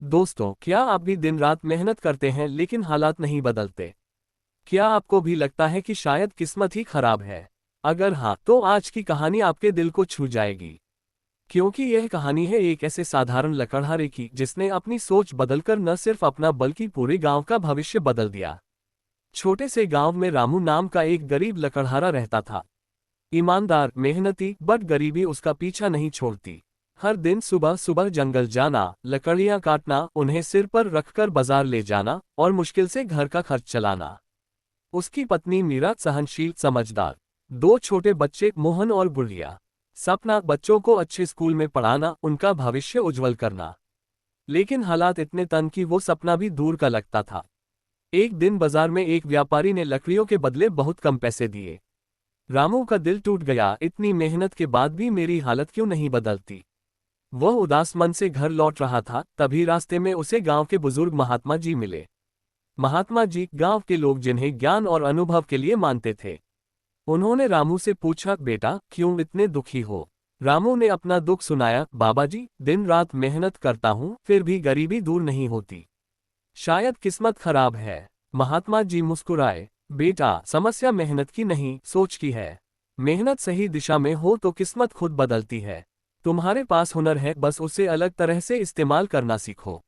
दोस्तों, क्या आप भी दिन रात मेहनत करते हैं लेकिन हालात नहीं बदलते? क्या आपको भी लगता है कि शायद किस्मत ही खराब है? अगर हाँ, तो आज की कहानी आपके दिल को छू जाएगी। क्योंकि यह कहानी है एक ऐसे साधारण लकड़हारे की जिसने अपनी सोच बदलकर न सिर्फ अपना बल्कि पूरे गांव का भविष्य बदल दिया। छोटे से गांव में रामू नाम का एक गरीब लकड़हारा रहता था। ईमानदार, मेहनती, बट गरीबी उसका पीछा नहीं छोड़ती। हर दिन सुबह सुबह जंगल जाना, लकड़ियां काटना, उन्हें सिर पर रखकर बाजार ले जाना और मुश्किल से घर का खर्च चलाना। उसकी पत्नी मीरा सहनशील, समझदार। दो छोटे बच्चे मोहन और गुड़िया। सपना बच्चों को अच्छे स्कूल में पढ़ाना, उनका भविष्य उज्जवल करना। लेकिन हालात इतने तंग कि वो सपना भी दूर का लगता था। एक दिन बाजार में एक व्यापारी ने लकड़ियों के बदले बहुत कम पैसे दिए। रामू का दिल टूट गया, इतनी मेहनत के बाद भी मेरी हालत क्यों नहीं बदलती। वह उदास मन से घर लौट रहा था, तभी रास्ते में उसे गांव के बुजुर्ग महात्मा जी मिले। महात्मा जी गांव के लोग जिन्हें ज्ञान और अनुभव के लिए मानते थे। उन्होंने रामू से पूछा, बेटा क्यों इतने दुखी हो? रामू ने अपना दुख सुनाया, बाबा जी, दिन रात मेहनत करता हूँ फिर भी गरीबी दूर नहीं होती। शायद किस्मत खराब है। महात्मा जी मुस्कुराए, बेटा समस्या मेहनत की नहीं, सोच की है। मेहनत सही दिशा में हो तो किस्मत खुद बदलती है। तुम्हारे पास हुनर है, बस उसे अलग तरह से इस्तेमाल करना सीखो।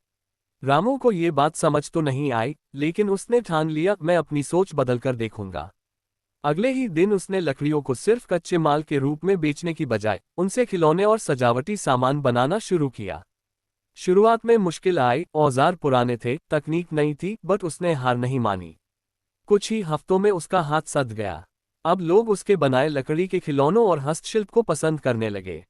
रामू को ये बात समझ तो नहीं आई, लेकिन उसने ठान लिया, मैं अपनी सोच बदलकर देखूंगा। अगले ही दिन उसने लकड़ियों को सिर्फ कच्चे माल के रूप में बेचने की बजाय उनसे खिलौने और सजावटी सामान बनाना शुरू किया। शुरुआत में मुश्किल आई, औजार पुराने थे, तकनीक नई थी, बट उसने हार नहीं मानी। कुछ ही हफ्तों में उसका हाथ सध गया। अब लोग उसके बनाए लकड़ी के खिलौनों और हस्तशिल्प को पसंद करने लगे।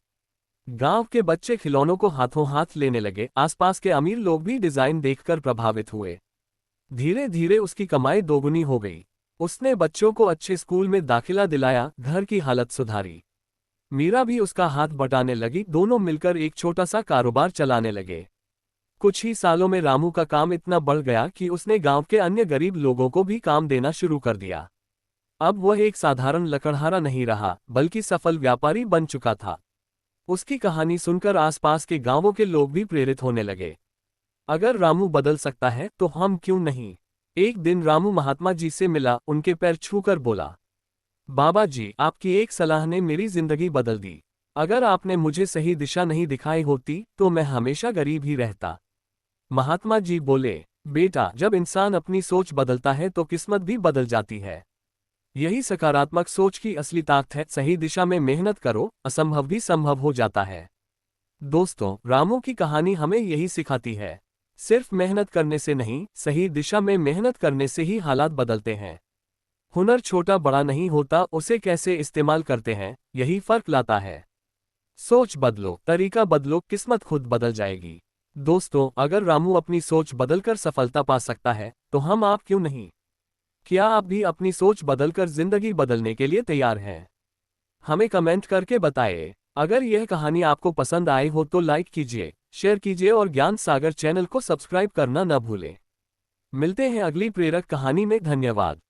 गांव के बच्चे खिलौनों को हाथों हाथ लेने लगे, आसपास के अमीर लोग भी डिजाइन देखकर प्रभावित हुए। धीरे धीरे उसकी कमाई दोगुनी हो गई। उसने बच्चों को अच्छे स्कूल में दाखिला दिलाया, घर की हालत सुधारी। मीरा भी उसका हाथ बटाने लगी, दोनों मिलकर एक छोटा सा कारोबार चलाने लगे। कुछ ही सालों में रामू का काम इतना बढ़ गया कि उसने गांव के अन्य गरीब लोगों को भी काम देना शुरू कर दिया। अब वह एक साधारण लकड़हारा नहीं रहा, बल्कि सफल व्यापारी बन चुका था। उसकी कहानी सुनकर आसपास के गांवों के लोग भी प्रेरित होने लगे। अगर रामू बदल सकता है तो हम क्यों नहीं? एक दिन रामू महात्मा जी से मिला, उनके पैर छूकर बोला, बाबा जी, आपकी एक सलाह ने मेरी जिंदगी बदल दी। अगर आपने मुझे सही दिशा नहीं दिखाई होती तो मैं हमेशा गरीब ही रहता। महात्मा जी बोले, बेटा, जब इंसान अपनी सोच बदलता है तो किस्मत भी बदल जाती है। यही सकारात्मक सोच की असली ताकत है। सही दिशा में मेहनत करो, असंभव भी संभव हो जाता है। दोस्तों, रामू की कहानी हमें यही सिखाती है। सिर्फ मेहनत करने से नहीं, सही दिशा में मेहनत करने से ही हालात बदलते हैं। हुनर छोटा बड़ा नहीं होता, उसे कैसे इस्तेमाल करते हैं, यही फर्क लाता है। सोच बदलो, तरीका बदलो, किस्मत खुद बदल जाएगी। दोस्तों, अगर रामू अपनी सोच बदलकर सफलता पा सकता है तो हम आप क्यों नहीं? क्या आप भी अपनी सोच बदलकर जिंदगी बदलने के लिए तैयार हैं? हमें कमेंट करके बताएं। अगर यह कहानी आपको पसंद आई हो तो लाइक कीजिए, शेयर कीजिए और ज्ञान सागर चैनल को सब्सक्राइब करना न भूलें। मिलते हैं अगली प्रेरक कहानी में। धन्यवाद।